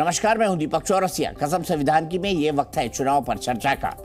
नमस्कार, मैं हूं दीपक चौरसिया। कसम संविधान की में ये वक्त है चुनाव पर चर्चा का।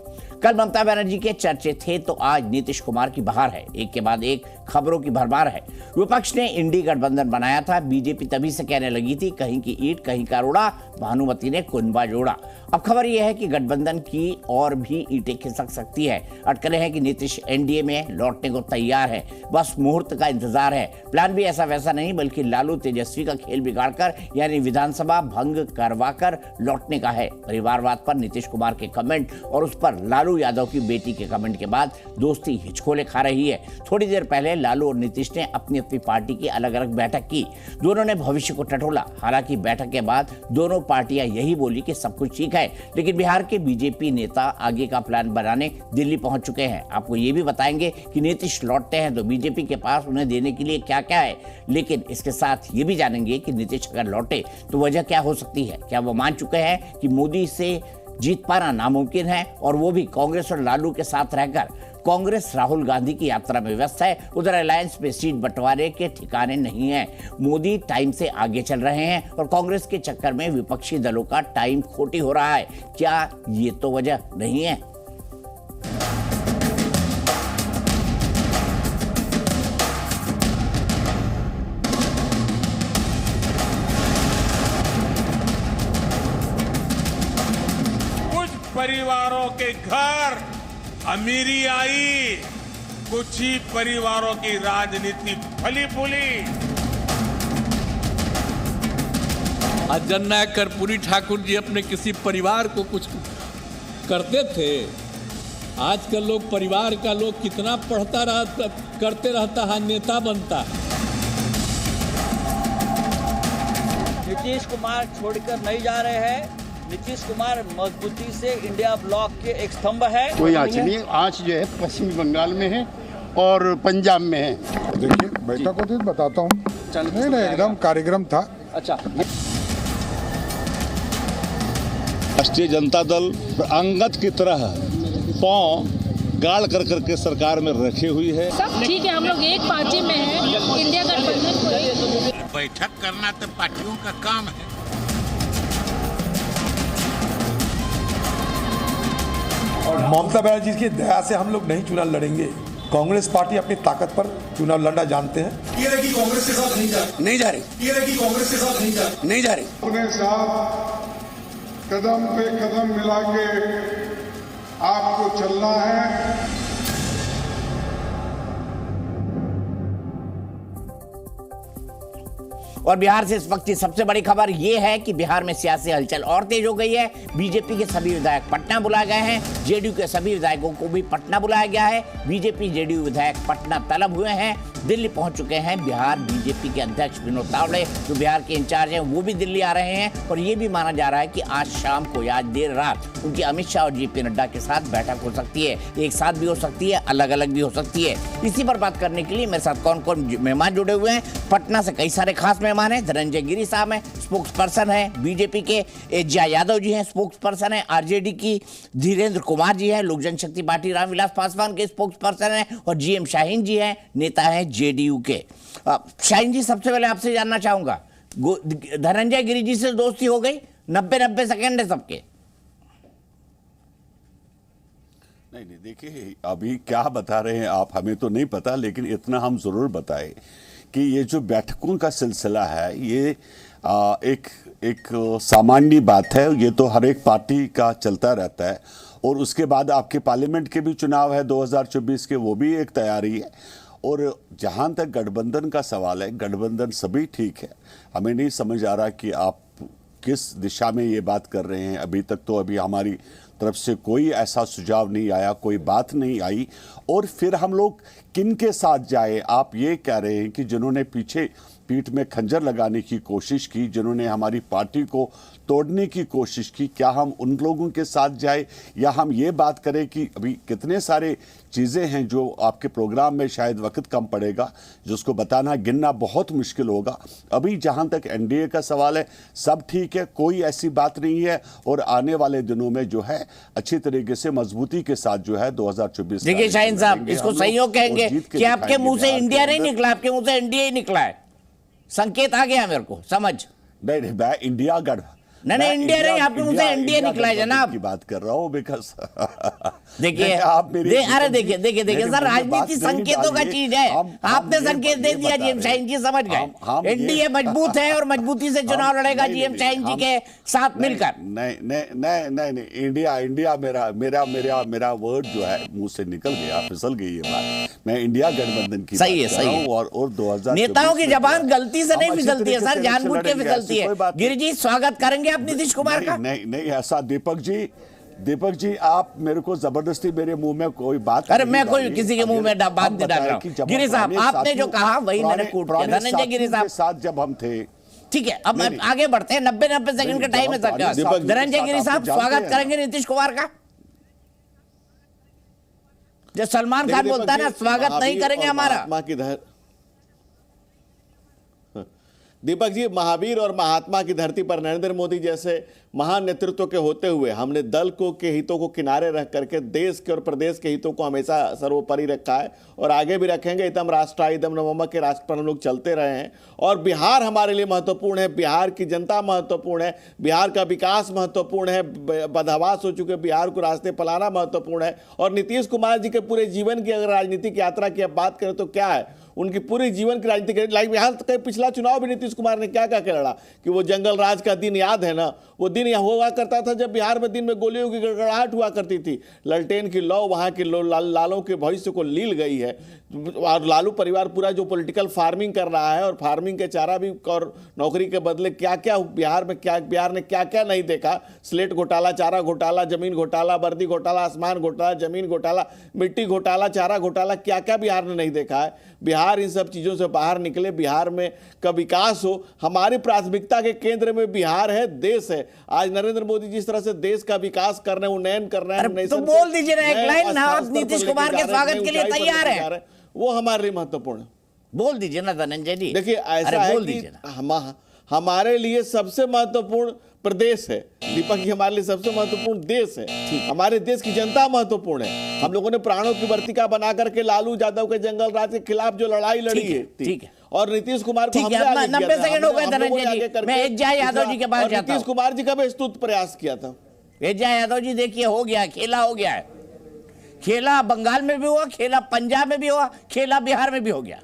कल ममता बनर्जी के चर्चे थे तो आज नीतीश कुमार की बहार है। एक के बाद एक खबरों की भरमार है। विपक्ष ने इंडी गठबंधन बनाया था। बीजेपी तभी से कहने लगी थी कहीं की ईंट कहीं का रोड़ा, भानुमति ने कुनबा जोड़ा। अब खबर यह है कि गठबंधन की और भी ईंटें खिसक सकती है। अटकलें हैं कि नीतीश एनडीए में लौटने को तैयार है, बस मुहूर्त का इंतजार है। प्लान भी ऐसा वैसा नहीं, बल्कि लालू तेजस्वी का खेल बिगाड़कर यानी विधानसभा भंग करवाकर लौटने का है। परिवारवाद पर नीतीश कुमार के कमेंट और उस पर लालू यादव की बेटी के कमेंट के बाद दोस्ती हिचकोले खा रही है। थोड़ी देर पहले लालू और नीतीश ने अपनी अपनी पार्टी की अलग अलग बैठक की। दोनों ने भविष्य को टटोला। हालांकि बैठक के बाद दोनों पार्टियां यही बोली कि सब कुछ ठीक है, लेकिन बिहार के बीजेपी नेता आगे का प्लान बनाने दिल्ली पहुंच चुके हैं। आपको ये भी बताएंगे कि नीतीश लौटते हैं तो बीजेपी के पास उन्हें देने के लिए क्या क्या है, लेकिन इसके साथ ये भी जानेंगे कि नीतीश अगर लौटे तो वजह क्या हो सकती है। क्या वो मान चुके हैं कि मोदी से जीत पाना नामुमकिन है, और वो भी कांग्रेस और लालू के साथ रहकर। कांग्रेस राहुल गांधी की यात्रा में व्यस्त है, उधर अलायंस में सीट बंटवारे के ठिकाने नहीं है। मोदी टाइम से आगे चल रहे हैं और कांग्रेस के चक्कर में विपक्षी दलों का टाइम खोटी हो रहा है। क्या ये तो वजह नहीं है? परिवारों के घर अमीरी आई, कुछ ही परिवारों की राजनीति फली फूली। आज जननायक कर्पूरी ठाकुर जी अपने किसी परिवार को कुछ करते थे। आजकल लोग परिवार का लोग कितना करते रहता है, नेता बनता है। नीतीश कुमार छोड़कर नहीं जा रहे हैं। नीतीश कुमार मजबूती से इंडिया ब्लॉक के एक स्तंभ है। कोई आँच नहीं, आँच जो है पश्चिमी बंगाल में है और पंजाब में है। देखिए बैठक होती तो बताता हूँ। नहीं, एकदम कार्यक्रम था। अच्छा, राष्ट्रीय जनता दल अंगद की तरह पांव गाड़ कर करके सरकार में रखी हुई है। सब ठीक है, हम लोग एक पार्टी में हैं। इंडिया गठबंधन को बैठक करना तो पार्टियों का काम है। और ममता बनर्जी की दया से हम लोग नहीं चुनाव लड़ेंगे। कांग्रेस पार्टी अपनी ताकत पर चुनाव लड़ना जानते हैं। ये रही कांग्रेस के साथ नहीं जा रही। ये रही कांग्रेस के साथ नहीं जा रही। अपने साथ कदम पे कदम मिला के आपको चलना है। और बिहार से इस वक्त की सबसे बड़ी खबर यह है कि बिहार में सियासी हलचल और तेज हो गई है। बीजेपी के सभी विधायक पटना बुलाए गए हैं। जेडीयू के सभी विधायकों को भी पटना बुलाया गया है। बीजेपी जेडीयू विधायक पटना तलब हुए हैं, दिल्ली पहुंच चुके हैं। बिहार बीजेपी के अध्यक्ष विनोद तावड़े जो बिहार के इंचार्ज हैं वो भी दिल्ली आ रहे हैं। और ये भी माना जा रहा है कि आज शाम को या आज देर रात उनकी अमित शाह और जेपी नड्डा के साथ बैठक हो सकती है। एक साथ भी हो सकती है, अलग अलग भी हो सकती है। इसी पर बात करने के लिए मेरे साथ कौन कौन मेहमान जुड़े हुए हैं। पटना से कई सारे खास मेहमान हैं। धनंजय गिरी साहब हैं, स्पोक्स पर्सन है। बीजेपी के एजाज यादव जी हैं, स्पोक्स पर्सन है। आरजेडी की धीरेन्द्र कुमार जी हैं, लोक जनशक्ति पार्टी रामविलास पासवान के स्पोक्स पर्सन हैं। और जीएम शाहीन जी हैं, नेता हैं जेडीयू के। शाहीन जी, सबसे पहले आपसे जानना चाहूंगा, धनंजय गिरी जी से दोस्ती हो गई? 90 सेकंड है सबके। नहीं, देखिए अभी क्या बता रहे हैं आप हमें तो नहीं पता, लेकिन इतना हम जरूर बताएं कि ये जो बैठकों का सिलसिला है ये एक सामान्य बात है। ये तो हर एक पार्टी का चलता रहता है। और उसके बाद आपके पार्लियामेंट के भी चुनाव है 2024 के, वो भी एक तैयारी है। और जहाँ तक गठबंधन का सवाल है, गठबंधन सभी ठीक है। हमें नहीं समझ आ रहा कि आप किस दिशा में ये बात कर रहे हैं। अभी तक तो अभी हमारी तरफ से कोई ऐसा सुझाव नहीं आया, कोई बात नहीं आई। और फिर हम लोग किन के साथ जाए? आप ये कह रहे हैं कि जिन्होंने पीछे पीठ में खंजर लगाने की कोशिश की, जिन्होंने हमारी पार्टी को तोड़ने की कोशिश की, क्या हम उन लोगों के साथ जाए, या हम ये बात करें कि अभी कितने सारे चीज़ें हैं जो आपके प्रोग्राम में शायद वक्त कम पड़ेगा, जिसको बताना गिनना बहुत मुश्किल होगा। अभी जहां तक एनडीए का सवाल है, सब ठीक है, कोई ऐसी बात नहीं है। और आने वाले दिनों में जो है अच्छी तरीके से मजबूती के साथ जो है 2024। देखिए शाहीन साहब, इसको संयोग कहेंगे कि आपके मुंह से इंडिया नहीं निकला, आपके मुंह से एनडीए ही निकला है। संकेत आ गया मेरे को, समझ? नहीं, इंडिया नहीं इंडिया नहीं, आपने मुझसे एनडीए निकला है जनाब की बात कर रहा हूँ। बिकॉज देखिए अरे देखिए सर, राजनीति संकेतों का चीज है। आपने संकेत दे दिया, जीएम शाहीन जी समझ गए। एनडीए मजबूत है और मजबूती से चुनाव लड़ेगा जीएम शाहीन जी के साथ मिलकर। नहीं, इंडिया मेरा वर्ड जो है मुंह से निकल गया, फिसल गई ये बात। मैं इंडिया गठबंधन की सही है और 2000 नेताओं की जबान गलती से नहीं फिसलती है सर, जानबूझ के फिसलती है। गिरि जी स्वागत करेंगे आप नीतीश कुमार का? नहीं ऐसा दीपक जी आप मेरे को जबरदस्ती मेरे मुंह में कोई बात, अरे मैं कोई किसी के मुंह में बात नहीं डाल रहा हूं। गिरि साहब आपने जो कहा वही मैंने कोट किया। धनंजय गिरि साहब साथ जब हम थे, ठीक है अब आगे बढ़ते हैं, 90 सेकंड का टाइम है सर। धनंजय गिरि साहब स्वागत करेंगे नीतीश कुमार का? जो सलमान खान बोलता है ना, स्वागत नहीं करेंगे हमारा। दीपक जी, महावीर और महात्मा की धरती पर नरेंद्र मोदी जैसे महान नेतृत्व के होते हुए हमने दल के हितों को किनारे रख करके देश के और प्रदेश के हितों को हमेशा सर्वोपरि रखा है और आगे भी रखेंगे। इदम राष्ट्र इदम नवम के राष्ट्र पर हम लोग चलते रहे हैं और बिहार हमारे लिए महत्वपूर्ण है, बिहार की जनता महत्वपूर्ण है, बिहार का विकास महत्वपूर्ण है, बदहवास हो चुके बिहार को रास्ते पर लाना महत्वपूर्ण है। और नीतीश कुमार जी के पूरे जीवन की अगर राजनीतिक यात्रा की अब बात करें तो क्या है, उनकी पूरी जीवन की राजनीति लाइक बिहार का पिछला चुनाव भी नीतीश कुमार ने क्या क्या लड़ा कि वो जंगल राज का दिन याद है ना, वो दिन यह हुआ करता था जब बिहार में दिन में गोलियों की गड़गड़ाहट हुआ करती थी, ललटेन की लौ वहाँ के लालों के भविष्य को लील गई है। और लालू परिवार पूरा जो पॉलिटिकल फार्मिंग कर रहा है और फार्मिंग के चारा भी और नौकरी के बदले क्या क्या बिहार ने क्या क्या नहीं देखा, स्लेट घोटाला, चारा घोटाला, जमीन घोटाला, वर्दी घोटाला, आसमान घोटाला, जमीन घोटाला, मिट्टी घोटाला, चारा घोटाला, क्या क्या बिहार ने नहीं देखा है। बिहार इन सब चीज़ों से बाहर निकले, बिहार में का विकास हो। हमारी प्राथमिकता के केंद्र में बिहार है, देश है। आज नरेंद्र मोदी जिस तरह से देश का विकास कर रहे हैं, उन्नयन कर रहे हैं, तो बोल दीजिए ना एक लाइन, आप नीतीश कुमार के स्वागत के लिए तैयार है, वो हमारे लिए महत्वपूर्ण है। बोल दीजिए ना धनंजय जी। देखिए ऐसा है कि हमारे लिए सबसे महत्वपूर्ण प्रदेश है दीपक जी, हमारे लिए सबसे महत्वपूर्ण देश है, हमारे देश की जनता महत्वपूर्ण है। हम लोगों ने प्राणों की वर्तिका बना करके लालू यादव के जंगल राज के खिलाफ जो लड़ाई लड़ी है, ठीक है। और नीतीश कुमार को 90 सेकंड हो गए धनंजय जी, मैं एच यादव जी के पास जाता हूं। नीतीश कुमार जी का भी स्तुत प्रयास किया था। एच यादव जी देखिए हो गया, खेला हो गया है, खेला बंगाल में भी हुआ, खेला पंजाब में भी हुआ, खेला बिहार में भी हो गया।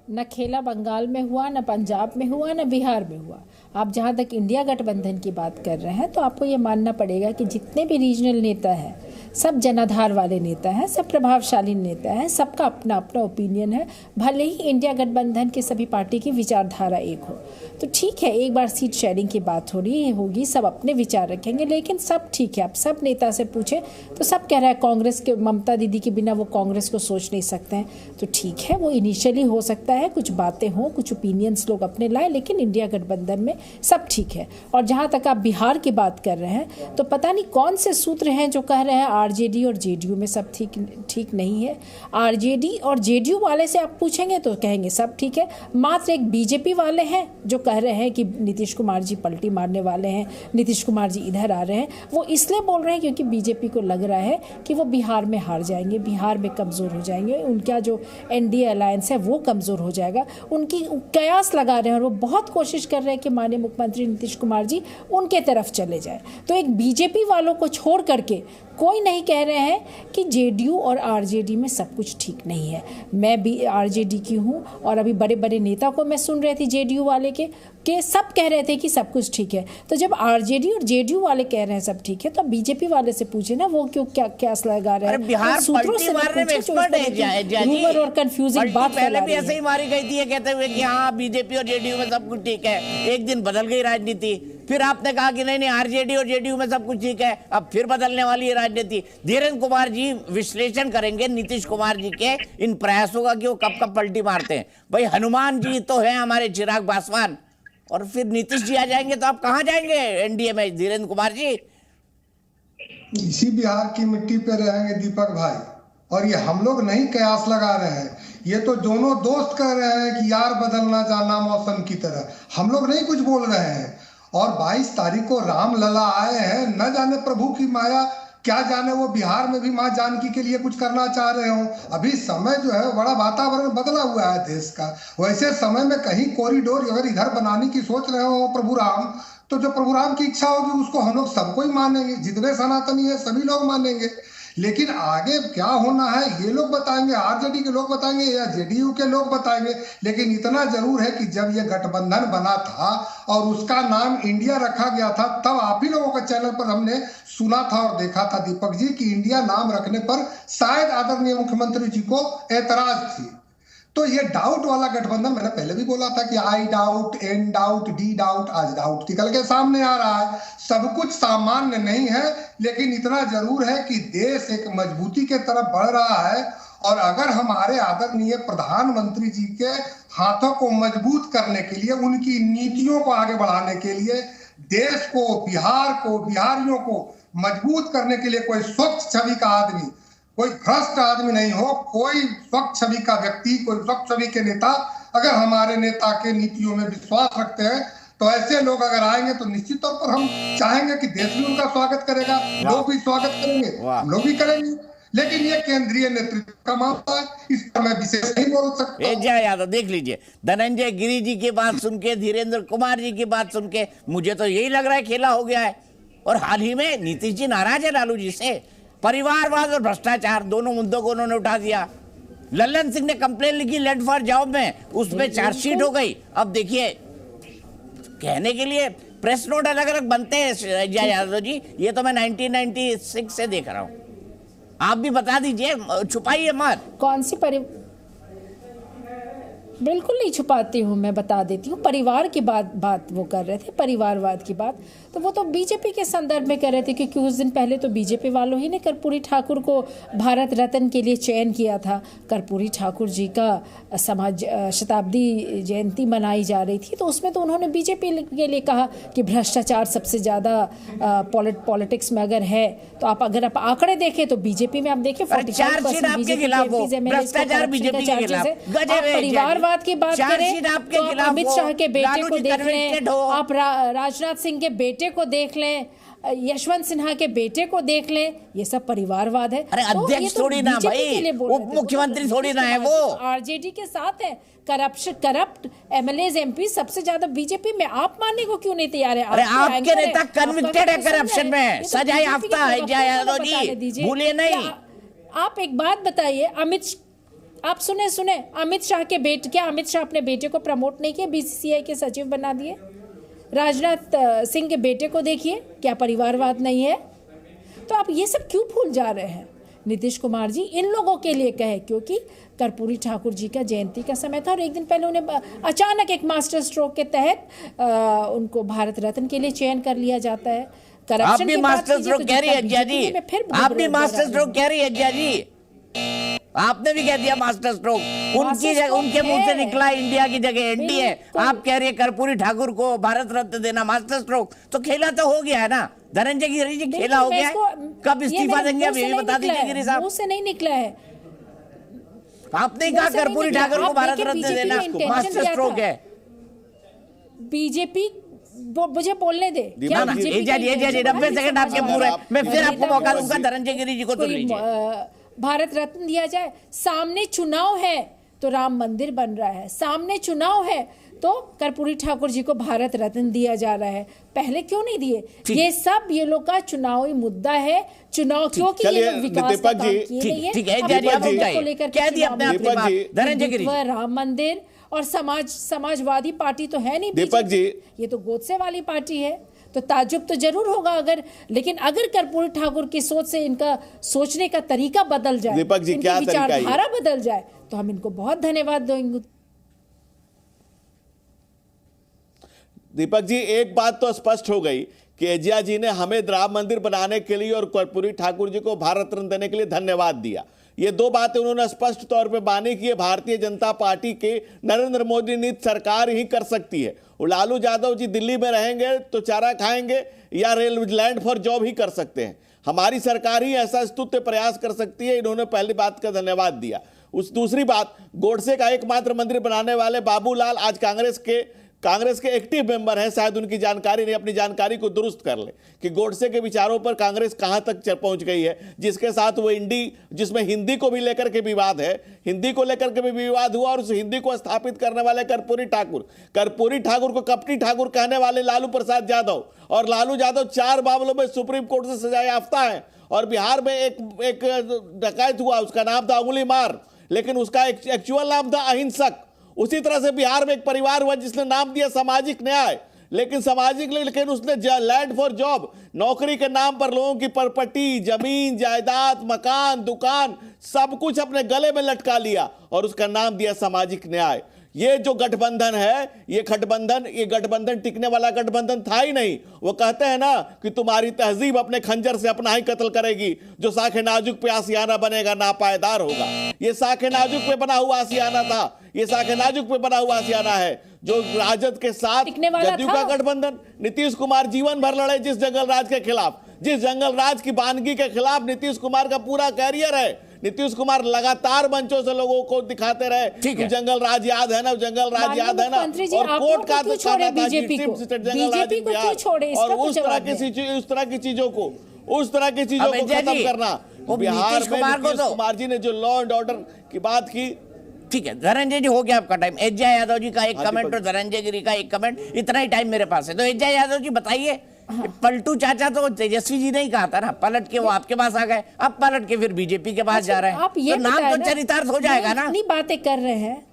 न खेला बंगाल में हुआ, न पंजाब में हुआ, न बिहार में हुआ। आप जहाँ तक इंडिया गठबंधन की बात कर रहे हैं तो आपको ये मानना पड़ेगा कि जितने भी रीजनल नेता हैं सब जनाधार वाले नेता हैं, सब प्रभावशाली नेता हैं, सबका अपना अपना ओपिनियन है। भले ही इंडिया गठबंधन के सभी पार्टी की विचारधारा एक हो तो ठीक है, एक बार सीट शेयरिंग की बात हो रही होगी, सब अपने विचार रखेंगे, लेकिन सब ठीक है। आप सब नेता से पूछें तो सब कह रहा है कांग्रेस के ममता दीदी के बिना वो कांग्रेस को सोच नहीं सकते हैं। तो ठीक है, वो इनिशियली हो सकता है कुछ बातें हों, कुछ ओपिनियंस लोग अपने लाए, लेकिन इंडिया गठबंधन में सब ठीक है। और जहाँ तक आप बिहार की बात कर रहे हैं तो पता नहीं कौन से सूत्र हैं जो कह रहे हैं आरजेडी और जेडीयू में सब ठीक नहीं है। आरजेडी और जेडीयू वाले से आप पूछेंगे तो कहेंगे सब ठीक है, मात्र एक बीजेपी वाले हैं जो कह रहे हैं कि नीतीश कुमार जी पलटी मारने वाले हैं, नीतीश कुमार जी इधर आ रहे हैं। वो इसलिए बोल रहे हैं क्योंकि बीजेपी को लग रहा है कि वो बिहार में हार जाएंगे, बिहार में कमज़ोर हो जाएंगे, उनका जो एनडीए अलायंस है वो कमज़ोर हो जाएगा। उनकी कयास लगा रहे हैं और वो बहुत कोशिश कर रहे हैं कि माननीय मुख्यमंत्री नीतीश कुमार जी उनके तरफ चले जाए। तो एक बीजेपी वालों को छोड़ करके कोई नहीं कह रहे हैं कि जेडीयू और आरजेडी में सब कुछ ठीक नहीं है। मैं भी आरजेडी की हूँ और अभी बड़े बड़े नेता को मैं सुन रही थी जेडीयू वाले के सब कह रहे थे कि सब कुछ ठीक है। तो जब आरजेडी और जेडीयू वाले कह रहे हैं सब ठीक है तो बीजेपी वाले से पूछे ना वो क्यों क्या लगा रहे हैं। बिहार पलटी मारने में एक्सपर्ट है और कंफ्यूजिंग बात पहले भी ऐसे ही मारी गई थी कहते हुए कि हाँ बीजेपी और जेडीयू में सब कुछ ठीक है, एक दिन बदल गई राजनीति, फिर आपने कहा कि नहीं आरजेडी और जेडीयू में सब कुछ ठीक है, अब फिर बदलने वाली है राजनीति। धीरेन्द्र कुमार जी विश्लेषण करेंगे नीतीश कुमार जी के इन प्रयासों का कि वो कब कब पलटी मारते हैं। भाई हनुमान जी तो है हमारे चिराग पासवान और फिर नीतीश जी आ जाएंगे तो आप कहां जाएंगे एनडीए में धीरेन्द्र कुमार जी? इसी बिहार की मिट्टी पे रहेंगे दीपक भाई, और ये हम लोग नहीं कयास लगा रहे हैं, ये तो दोनों दोस्त कह रहे हैं कि यार बदलना जाना मौसम की तरह। हम लोग नहीं कुछ बोल रहे हैं। और 22 तारीख को राम लला आए हैं, न जाने प्रभु की माया क्या जाने वो बिहार में भी मां जानकी के लिए कुछ करना चाह रहे हो। अभी समय जो है बड़ा वातावरण बदला हुआ है देश का। वैसे समय में कहीं कॉरिडोर अगर इधर बनाने की सोच रहे हो प्रभु राम, तो जो प्रभु राम की इच्छा होगी उसको हम लोग सबको ही मानेंगे, जितने सनातनी है सभी लोग मानेंगे। लेकिन आगे क्या होना है ये लोग बताएंगे, आरजेडी के लोग बताएंगे या जेडीयू के लोग बताएंगे। लेकिन इतना जरूर है कि जब ये गठबंधन बना था और उसका नाम इंडिया रखा गया था, तब आप ही लोगों के चैनल पर हमने सुना था और देखा था दीपक जी कि इंडिया नाम रखने पर शायद आदरणीय मुख्यमंत्री जी को ऐतराज थी। तो ये डाउट वाला गठबंधन मैंने पहले भी बोला था कि I doubt, an doubt, D doubt, आज डाउट निकल के सामने आ रहा है। सब कुछ सामान्य नहीं है, लेकिन इतना जरूर है कि देश एक मजबूती के तरफ बढ़ रहा है। और अगर हमारे आदरणीय प्रधानमंत्री जी के हाथों को मजबूत करने के लिए, उनकी नीतियों को आगे बढ़ाने के लिए, देश को, बिहार को, बिहारियों को मजबूत करने के लिए कोई स्वच्छ छवि का आदमी, कोई भ्रष्ट आदमी नहीं हो, कोई स्वच्छ छवि का व्यक्ति, कोई स्वच्छ छवि के नेता अगर हमारे नेता के नीतियों में विश्वास रखते हैं, तो ऐसे लोग अगर आएंगे तो निश्चित तौर पर हम चाहेंगे कि देश भी उनका स्वागत करेगा, लोग भी स्वागत करेंगे, हम लोग भी करेंगे। लेकिन ये केंद्रीय नेतृत्व का मामला है, इस पर मैं विशेष नहीं बोल सकता। जय यादव देख लीजिए, धनंजय गिरी जी की बात सुन के, धीरेन्द्र कुमार जी की बात सुन के मुझे तो यही लग रहा है खेला हो गया है। और हाल ही में नीतीश जी नाराज है लालू जी से, परिवारवाद और भ्रष्टाचार दोनों मुद्दों को उन्होंने उठा दिया। लल्लन सिंह ने कंप्लेन लिखी लेट फॉर जॉब में, उसमें चार्जशीट हो गई। अब देखिए कहने के लिए प्रेस नोट अलग अलग बनते हैं जय यादव जी, ये तो मैं 1996 से देख रहा हूँ। आप भी बता दीजिए, छुपाइए मत। कौन सी बिल्कुल नहीं छुपाती हूँ, मैं बता देती हूँ। परिवार की बात वो कर रहे थे, परिवारवाद की बात, तो वो तो बीजेपी के संदर्भ में कर रहे थे, क्योंकि उस दिन पहले तो बीजेपी वालों ही ने कर्पूरी ठाकुर को भारत रत्न के लिए चयन किया था। कर्पूरी ठाकुर जी का शताब्दी जयंती मनाई जा रही थी, तो उसमें तो उन्होंने बीजेपी के लिए कहा कि भ्रष्टाचार सबसे ज़्यादा पॉलिटिक्स में अगर है, तो अगर आप आंकड़े देखें तो बीजेपी में आप देखें 45% परिवारवाद की बात करें तो अमित शाह के बेटे को देख लें, आप राजनाथ सिंह के बेटे को देख लें, यशवंत सिन्हा के बेटे को देख लें, ये सब परिवारवाद है। अरे अध्यक्ष थोड़ी ना भाई, उप मुख्यमंत्री थोड़ी ना है वो, आरजेडी के साथ है। करप्ट एमएलए एमपी सबसे ज्यादा बीजेपी में, आप मानने को क्यों नहीं तैयार है? अरे आपके नेता कन्विक्टेड है करप्शन में, सजा याफ्ता है जय यादव जी, भूलिए नहीं। आप एक बात बताइए, आप सुने अमित शाह के बेटे, क्या अमित शाह अपने बेटे को प्रमोट नहीं किया, बीसीसीआई के सचिव बना दिए? राजनाथ सिंह के बेटे को देखिए, क्या परिवारवाद नहीं है? तो आप ये सब क्यों भूल जा रहे हैं? नीतीश कुमार जी इन लोगों के लिए कहे, क्योंकि कर्पूरी ठाकुर जी का जयंती का समय था और एक दिन पहले उन्हें अचानक एक मास्टर स्ट्रोक के तहत उनको भारत रत्न के लिए चयन कर लिया जाता है। आप भी मास्टर स्ट्रोक कह रही है अज्जा जी, आप भी मास्टर स्ट्रोक कह रही है अज्जा जी, आपने भी कह दिया मास्टर स्ट्रोक, उनके मुंह से निकला इंडिया की जगह एनडीए, आप कह रही है कर्पूरी ठाकुर को भारत रत्न देना मास्टर स्ट्रोक। तो खेला तो हो गया है ना धनंजय गिरी जी, खेला हो गया है। कब इस्तीफा देंगे आप ये भी बता दीजिए गिरी साहब। मुंह से नहीं निकला है, आपने कहा कर्पूरी ठाकुर को भारत रत्न देना मास्टर स्ट्रोक है। बीजेपी मुझे बोलने दे, 90 सेकंड आपके पूरे, मैं फिर आपको मौका दूंगा, धनंजय गिरी जी को तो लीजिए। भारत रत्न दिया जाए, सामने चुनाव है तो राम मंदिर बन रहा है, सामने चुनाव है तो कर्पूरी ठाकुर जी को भारत रत्न दिया जा रहा है, पहले क्यों नहीं दिए? ये सब ये लोग का चुनावी मुद्दा है, चुनाव क्योंकि ये लोग विकास का काम किए नहीं है, को लेकर राम मंदिर और समाजवादी पार्टी तो है नहीं दीपक जी, ये तो गोदसे वाली पार्टी है। तो ताजुब तो जरूर होगा अगर, लेकिन अगर कर्पूरी ठाकुर की सोच से इनका सोचने का तरीका बदल जाए, दीपक जी क्या विचारधारा बदल जाए, तो हम इनको बहुत धन्यवाद देंगे। दीपक जी, एक बात तो स्पष्ट हो गई कि एजिया जी ने हमें राम मंदिर बनाने के लिए और कर्पूरी ठाकुर जी को भारत रत्न देने के लिए धन्यवाद दिया। ये दो बातें उन्होंने स्पष्ट तौर पे मानी कि भारतीय जनता पार्टी के नरेंद्र मोदी नीति सरकार ही कर सकती है। और लालू यादव जी दिल्ली में रहेंगे तो चारा खाएंगे या लैंड फॉर जॉब ही कर सकते हैं, हमारी सरकार ही ऐसा स्तुत्य प्रयास कर सकती है। इन्होंने पहली बात का धन्यवाद दिया। उस दूसरी बात, गोडसे का एकमात्र मंदिर बनाने वाले बाबूलाल आज कांग्रेस के कांग्रेस के एक्टिव मेंबर हैं, शायद उनकी जानकारी नहीं, अपनी जानकारी को दुरुस्त कर ले कि गोडसे के विचारों पर कांग्रेस कहां तक पहुंच गई है, जिसके साथ वो जिसमें हिंदी को भी लेकर के विवाद है, हिंदी को लेकर के भी विवाद हुआ और उस हिंदी को स्थापित करने वाले कर्पूरी ठाकुर को कपटी ठाकुर कहने वाले लालू प्रसाद यादव, और लालू यादव 4 मामलों में सुप्रीम कोर्ट से सजा याफ्ता है। और बिहार में एक डकैत हुआ, उसका नाम था उंगली मार, लेकिन उसका एक्चुअल नाम था अहिंसक। उसी तरह से बिहार में एक परिवार हुआ जिसने नाम दिया सामाजिक न्याय, लेकिन उसने लैंड फॉर जॉब, नौकरी के नाम पर लोगों की प्रॉपर्टी, जमीन जायदाद, मकान, दुकान सब कुछ अपने गले में लटका लिया और उसका नाम दिया सामाजिक न्याय। ये जो गठबंधन है, ये गठबंधन टिकने वाला गठबंधन था ही नहीं। वो कहते हैं ना कि तुम्हारी तहजीब अपने खंजर से अपना ही कत्ल करेगी, जो साखे नाजुक पे आसियाना बनेगा नापायदार होगा। ये साखे नाजुक पे बना हुआ आसियाना था, ये साखे नाजुक पे बना हुआ आसियाना है जो राजद के साथ जदयू का गठबंधन। नीतीश कुमार जीवन भर लड़े जिस जंगल राज के खिलाफ, जिस जंगल राज की वानगी के खिलाफ नीतीश कुमार का पूरा कैरियर है। नीतीश कुमार लगातार मंचों से लोगों को दिखाते रहे कि जंगल राज याद है ना, जंगल राज याद है ना, और कोर्ट का कहना था बीजेपी को जंगल राज याद, और उस तरह की चीजों को खत्म करना। बिहार में नीतीश कुमार जी ने जो लॉ एंड ऑर्डर की बात की, ठीक है धनंजय जी, हो गया आपका टाइम। एजाज यादव जी का एक कमेंट और धनंजय गिरी का एक कमेंट, इतना ही टाइम मेरे पास है। तो एजाज यादव जी बताइए, पलटू चाचा तो तेजस्वी जी ने ही कहा था ना, पलट के वो आपके पास आ गए, अब पलट के फिर बीजेपी के पास जा रहे हैं, आप ये तो नाम तो चरितार्थ हो जाएगा ना। इतनी बातें कर रहे हैं,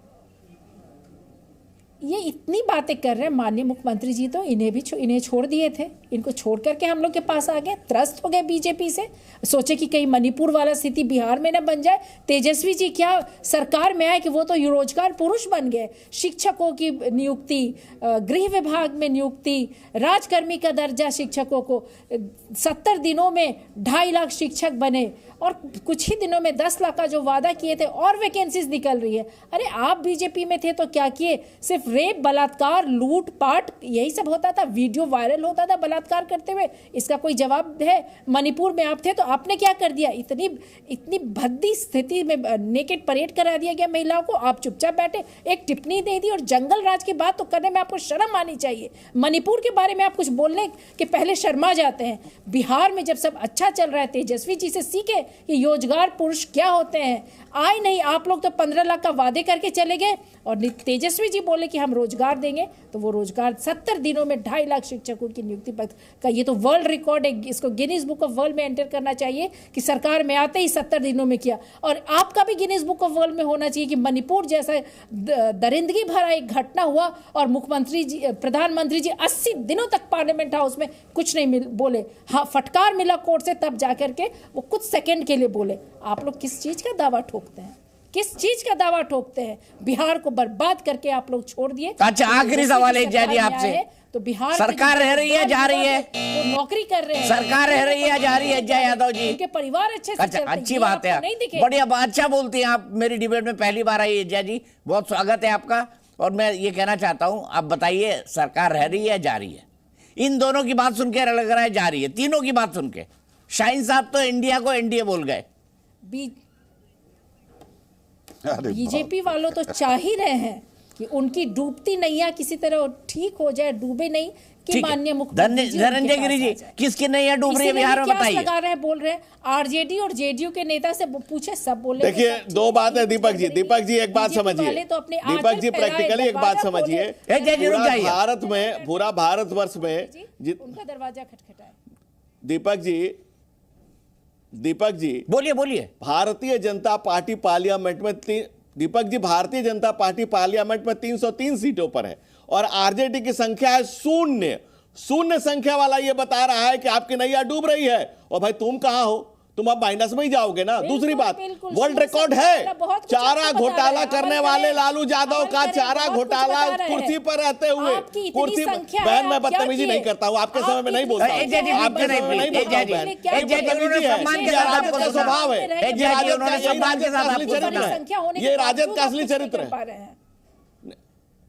ये इतनी बातें कर रहे हैं, माननीय मुख्यमंत्री जी तो इन्हें छोड़ दिए थे, इनको छोड़ करके हम लोग के पास आ गए, त्रस्त हो गए बीजेपी से, सोचे कि कहीं मणिपुर वाला स्थिति बिहार में न बन जाए। तेजस्वी जी क्या सरकार में आए कि वो तो रोजगार पुरुष बन गए, शिक्षकों की नियुक्ति, गृह विभाग में नियुक्ति, राजकर्मी का दर्जा शिक्षकों को, 70 दिनों में 2.5 लाख शिक्षक बने, और कुछ ही दिनों में 10 लाख का जो वादा किए थे और वैकेंसीज निकल रही है। अरे आप बीजेपी में थे तो क्या किए? सिर्फ रेप, बलात्कार, लूट पाट यही सब होता था, वीडियो वायरल होता था बलात्कार करते हुए, इसका कोई जवाब है? मणिपुर में आप थे तो आपने क्या कर दिया? इतनी भद्दी स्थिति में नेकेड परेड करा दिया गया महिलाओं को, आप चुपचाप बैठे, एक टिप्पणी दे दी। और जंगल राज की बात तो करने में आपको शर्म आनी चाहिए। मणिपुर के बारे में आप कुछ बोलने के पहले शर्मा जाते हैं। बिहार में जब सब अच्छा चल रहा है, तेजस्वी जी से सीखे कि रोजगार पुरुष क्या होते हैं। आए नहीं, आप लोग तो 15 लाख का वादे करके चले गए, और तेजस्वी जी बोले कि हम रोजगार देंगे, तो वो रोजगार 70 दिनों में 2.5 लाख शिक्षकों की नियुक्ति का ये तो वर्ल्ड रिकॉर्ड है, इसको गिनीज बुक ऑफ वर्ल्ड में एंटर करना चाहिए कि सरकार में आते ही 70 दिनों में किया। और आपका भी गिनीज बुक ऑफ वर्ल्ड में होना चाहिए कि मणिपुर जैसा दरिंदगी भरा एक घटना हुआ और प्रधानमंत्री जी 80 दिनों तक पार्लियामेंट हाउस में कुछ नहीं बोले। हाँ, फटकार मिला कोर्ट से, तब जाकर के वो कुछ सेकंड के लिए बोले। आप लोग किस चीज का दावा ठोकते हैं? किस चीज का दावा ठोकते हैं? बिहार को बर्बाद करके आप लोग छोड़ दिए। अच्छा, आखिरी सवाल है जय जी आपसे, तो बिहार सरकार रह रही है, जा रही है, वो नौकरी कर रहे हैं, सरकार रह रही है, जा रही है जय यादव जी, उनके परिवार अच्छे से अच्छा, अच्छी बात है, बढ़िया, अच्छा बोलती हैं आप। मेरी डिबेट में पहली बार आई है जय जी, बहुत स्वागत है आपका। और मैं ये कहना चाहता हूं, आप बताइए सरकार रह रही है, जा रही है? इन दोनों की बात सुन के लग रहा है जा रही है, तीनों की बात सुन के। शाहीन साहब तो इंडिया को एनडीए बोल गए। बीजेपी वालों तो चाह ही रहे हैं कि उनकी डूबती नैया किसी तरह ठीक हो जाए, डूबे नहीं, कि माननीय मुख्यमंत्री धनंजय गिरी जी, किसकी नैया डूब रही है बिहार में, बताइए। लगा रहे हैं, बोल रहे हैं, आरजेडी और जेडीयू के नेता से पूछे, सब बोले। देखिए, दो बात है दीपक जी एक बात समझिए, दीपक जी प्रैक्टिकली एक बात समझिए, भारत में, पूरा भारतवर्ष में उनका दरवाजा खटखटाए। दीपक जी बोलिए। भारतीय जनता पार्टी पार्लियामेंट में दीपक जी, भारतीय जनता पार्टी पार्लियामेंट में 303 सीटों पर है और आरजेडी की संख्या है 0 संख्या वाला ये बता रहा है कि आपकी नैया डूब रही है। और भाई तुम कहां हो? तुम अब माइनस में ही जाओगे ना। दूसरी बात, वर्ल्ड रिकॉर्ड है, चारा घोटाला करने वाले लालू यादव का चारा घोटाला कुर्सी पर रहते हुए, कुर्सी पर। बहन, मैं बदतमीजी नहीं करता हूँ, आपके समय में नहीं बोलता हूँ, आपके समय में नहीं बोलता हूँ बहन, स्वभाव है, ये राजद का असली चरित्र है।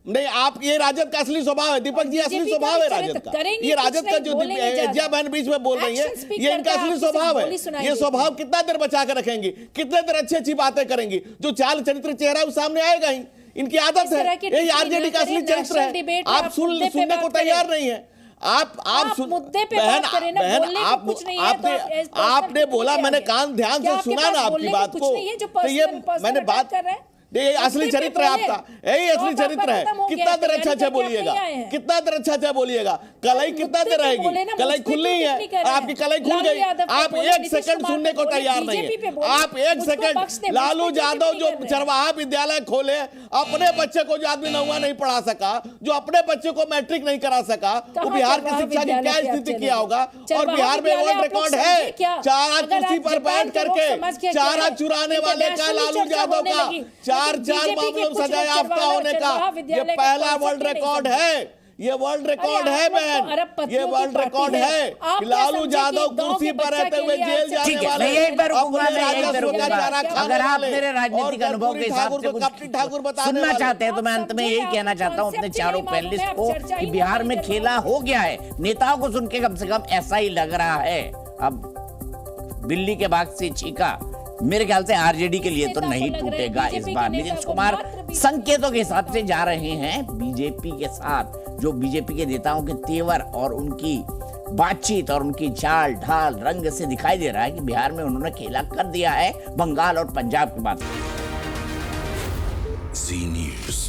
नहीं, आप, ये राजद का असली स्वभाव है दीपक जी, असली स्वभाव है राजद का। ये राजद का जो एजिया बहन बीच में बोल रही है, ये इनका असली स्वभाव है। ये स्वभाव कितना देर बचा कर रखेंगी, कितने देर अच्छी अच्छी बातें करेंगी, जो चाल चरित्र चेहरा वो सामने आएगा ही। इनकी आदत इस तरह है, की यही टिप्पणी आरजेडी का न असली करें, चरित्र नेशनल डिबेट है। में आप मुद्दे पे सुनने बात को करें। तैयार नहीं है। आप मुद्दे पे बहन बात करें ना, बहन बोलने को आप कुछ नहीं है, तो आप as personal आपने बोला, टिप्पणी मैंने क्या कान ध्यान क्या से आपके सुना पास ना आपकी बोलने को बात कुछ को, नहीं है जो तो ये personal मैंने attack बात कर रहे हैं? ये असली मुद्दे पे चरित्र है बोले। आपका, यही असली तो चरित्र है। खत्म हो गया, कितना देर तैयारी अच्छा करके आप बोलिएगा, नहीं आए हैं। कितना देर अच्छा बोलिएगा। कलाई कितना देर मुद्दे पे बोले रहेगी? ना, कलाई मुझ पे खुली क्यों है, टिप्पणी कर रहे हैं? आपकी कलाई खुल लालू गई। यादव पे आप बोले, एक नीतीश सेकंड कुमार सुनने पे को बोले, तैयार नहीं बीजेपी पे है। बोले, आप एक मुझको सेकंड, बख्श दे, मुझ पे लालू क्यों यादव टिप्पणी जो कर रहे हैं? चरवाहा विद्यालय खोले, अपने बच्चे को जो आदमी नौवा नहीं पढ़ा सका, जो अपने बच्चे को मैट्रिक नहीं करा सका, वो बिहार की शिक्षा की क्या स्थिति किया होगा। और बिहार में वर्ल्ड रिकॉर्ड है, चारा कुर्सी पर बैठ करके चारा चुराने वाले का, लालू यादव का 4 मामलों में सजा याफ्ता होने का ये पहला वर्ल्ड रिकॉर्ड है। ये वर्ल्ड रिकॉर्ड है बहन, ये वर्ल्ड रिकॉर्ड है कि लालू यादव कुर्सी पर रहते हुए जेल जाने वाले, अपने राजस्व का चारा खाने अगर आप वाले, मेरे राजनीतिक और अनुभव के हिसाब से कर्पूरी ठाकुर कुछ बताने सुनना वाले। चाहते हैं तो मैं अंत में यही कहना चाहता हूं अपने चारों पैनलिस्ट को कि बिहार में खेला हो गया है। नेताओं को सुन के कम से कम ऐसा ही लग रहा है। अब बिल्ली के बाग से चीका, मेरे ख्याल से आरजेडी के लिए तो नहीं टूटेगा इस बार। नीतीश कुमार संकेतों के हिसाब से जा रहे हैं बीजेपी के साथ। जो बीजेपी के नेताओं के तेवर और उनकी बातचीत और उनकी चाल ढाल रंग से दिखाई दे रहा है कि बिहार में उन्होंने खेला कर दिया है बंगाल और पंजाब की बात। जी न्यूज़।